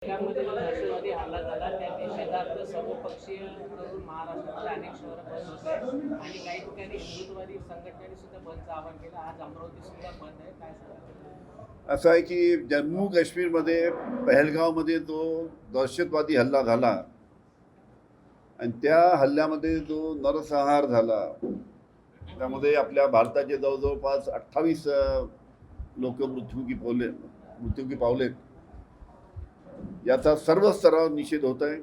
त्यामध्ये जो दहशतवादी हल्ला झाला त्या निषेधार्थ सर्वपक्षीय करून महाराष्ट्रातील अनेक शहरं बंद होते आणि काही ठिकाणी हिंदुत्ववादी संघटनांनी सुद्धा बंदचं आवाहन केलं. आज अमरावती सुद्धा बंद आहे. काय सांगा? असं आहे की जम्मू काश्मीरमध्ये पहलगावमध्ये जो दहशतवादी हल्ला झाला आणि त्या हल्ल्यामध्ये जो नरसंहार झाला त्यामध्ये आपल्या भारताचे जवळजवळपास 28 लोक मृत्युमुखी पावलेत. याचा सर्व स्तरावर निषेध होत आहे.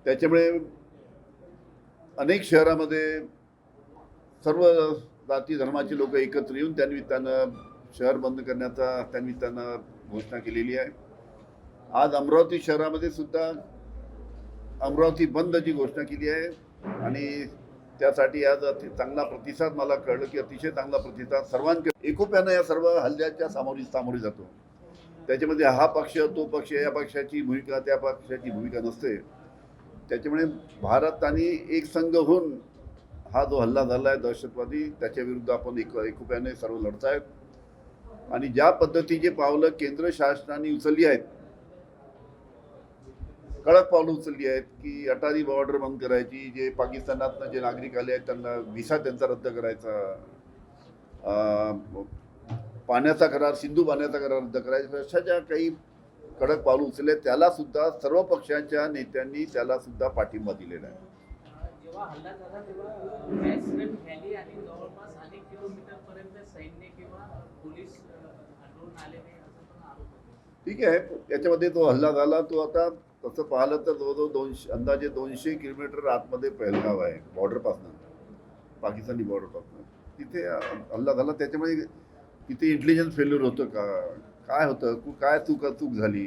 त्याच्यामुळे अनेक शहरामध्ये सर्व जाती धर्माचे लोक एकत्र येऊन त्यानिमित्तानं शहर बंद करण्याचा त्यानिमित्तानं घोषणा केलेली आहे. आज अमरावती शहरामध्ये सुद्धा अमरावती बंदची घोषणा केली आहे आणि त्यासाठी आज चांगला प्रतिसाद मला कळलं की अतिशय चांगला प्रतिसाद सर्वांकडे एकोप्यानं या सर्व हल्ल्याच्या सामोरी जातो. त्याच्यामध्ये हा पक्ष तो पक्ष या पक्षाची भूमिका त्या पक्षाची भूमिका नसते. त्याच्यामुळे भारताने एक संघ होऊन हा जो हल्ला झाला आहे दहशतवादी त्याच्या विरुद्ध आपण एकोप्याने सर्व लढत आहेत. आणि ज्या पद्धतीचे पावलं केंद्र शासनाने उचलली आहेत, कडक पावलं उचलली आहेत की अटारी बॉर्डर बंद करायची, जे पाकिस्तानातनं जे नागरिक आले आहेत त्यांना व्हिसा त्यांचा रद्द करायचा, पाण्याचा करार सिंधू पाण्याचा करार रद्द करायचा, अशा ज्या काही कडक पावलं उचलले त्याला सुद्धा सर्व पक्षांच्या नेत्यांनी त्याला सुद्धा पाठिंबा दिलेला आहे. जेव्हा हल्ला झाला तेव्हा गॅसरेट व्हॅली आणि जवळपास अनेक किलोमीटर पर्यंत सैन्य किंवा पोलीस आढळून आले नाही असं पण आरोप होतो. ठीक आहे, त्याच्यामध्ये तो हल्ला झाला तो आता तसं पाहिलं तर जवळजवळ अंदाजे 200 किलोमीटर आतमध्ये पहलगाव आहे बॉर्डरपासून, पाकिस्तानी बॉर्डरपासून तिथे हल्ला झाला. त्याच्यामुळे तिथे इंटेलिजन्स फेल्युअर होतं का काय होतं, काय चूक झाली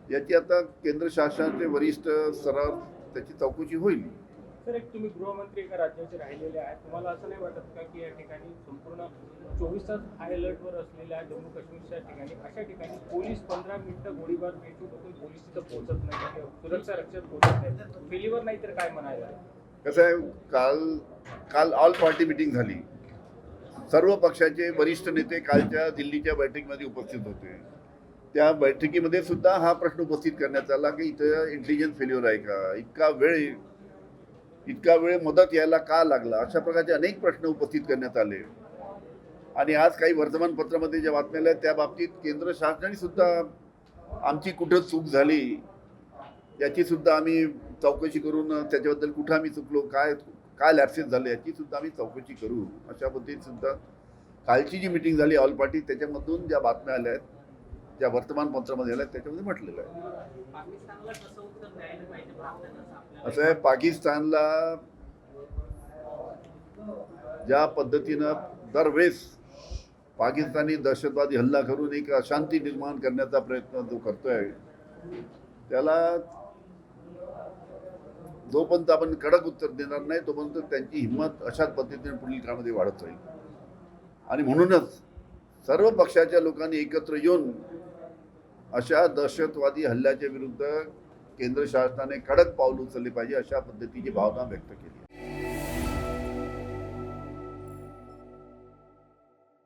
याची आता केंद्र शासनाचे वरिष्ठ स्तरावर त्याची चौकशी होईल. सर, एक तुम्ही गृहमंत्री एका राज्याचे राहिलेले आहेत, तुम्हाला असं नाही वाटत का की या ठिकाणी संपूर्ण 24 तास हाय अलर्टवर असलेल्या जम्मू काश्मीरच्या ठिकाणी अशा ठिकाणी पोलीस 15 मिनिटं गोळीबार बेशूट होऊन पोलीस तिथं पोहोचत नाही, सुरक्षा रक्षक पोहोचत नाही, फेलीवर नाही तर काय म्हणायला? कसं आहे, काल ऑल पार्टी मिटिंग झाली. सर्व पक्षाचे वरिष्ठ नेते कालच्या दिल्लीच्या बैठकीमध्ये उपस्थित होते. त्या बैठकीमध्ये सुद्धा हा प्रश्न उपस्थित करण्यात आला की इथं इंटेलिजन्स फेल्युअर आहे का, इतका वेळ मदत यायला का लागला, अशा प्रकारचे अनेक प्रश्न उपस्थित करण्यात आले. आणि आज काही वर्तमानपत्रामध्ये ज्या बातम्या आल्या त्या बाबतीत केंद्र शासनाने सुद्धा आमची कुठं चूक झाली याची सुद्धा आम्ही चौकशी करून त्याच्याबद्दल कुठं आम्ही चुकलो, काय लॅप्सेस झाले याची सुद्धा आम्ही चौकशी करू, अशा पद्धतीने सुद्धा कालची जी मिटिंग झाली ऑल पार्टी त्याच्यामधून ज्या बातम्या आल्या आहेत ज्या वर्तमानपत्रामध्ये आल्या त्याच्यामध्ये म्हटलेलं आहे. असं आहे, पाकिस्तानला ज्या पद्धतीनं दरवेळेस पाकिस्तानी दहशतवादी हल्ला करून एक अशांती निर्माण करण्याचा प्रयत्न जो करतोय त्याला जोपर्यंत आपण कडक उत्तर देणार नाही तोपर्यंत त्यांची हिंमत अशाच पद्धतीने पुढील काळामध्ये वाढत राहील. आणि म्हणूनच सर्व पक्षाच्या लोकांनी एकत्र येऊन अशा दहशतवादी हल्ल्याच्या विरुद्ध केंद्र शासनाने कडक पाऊल उचलले पाहिजे अशा पद्धतीची भावना व्यक्त केली.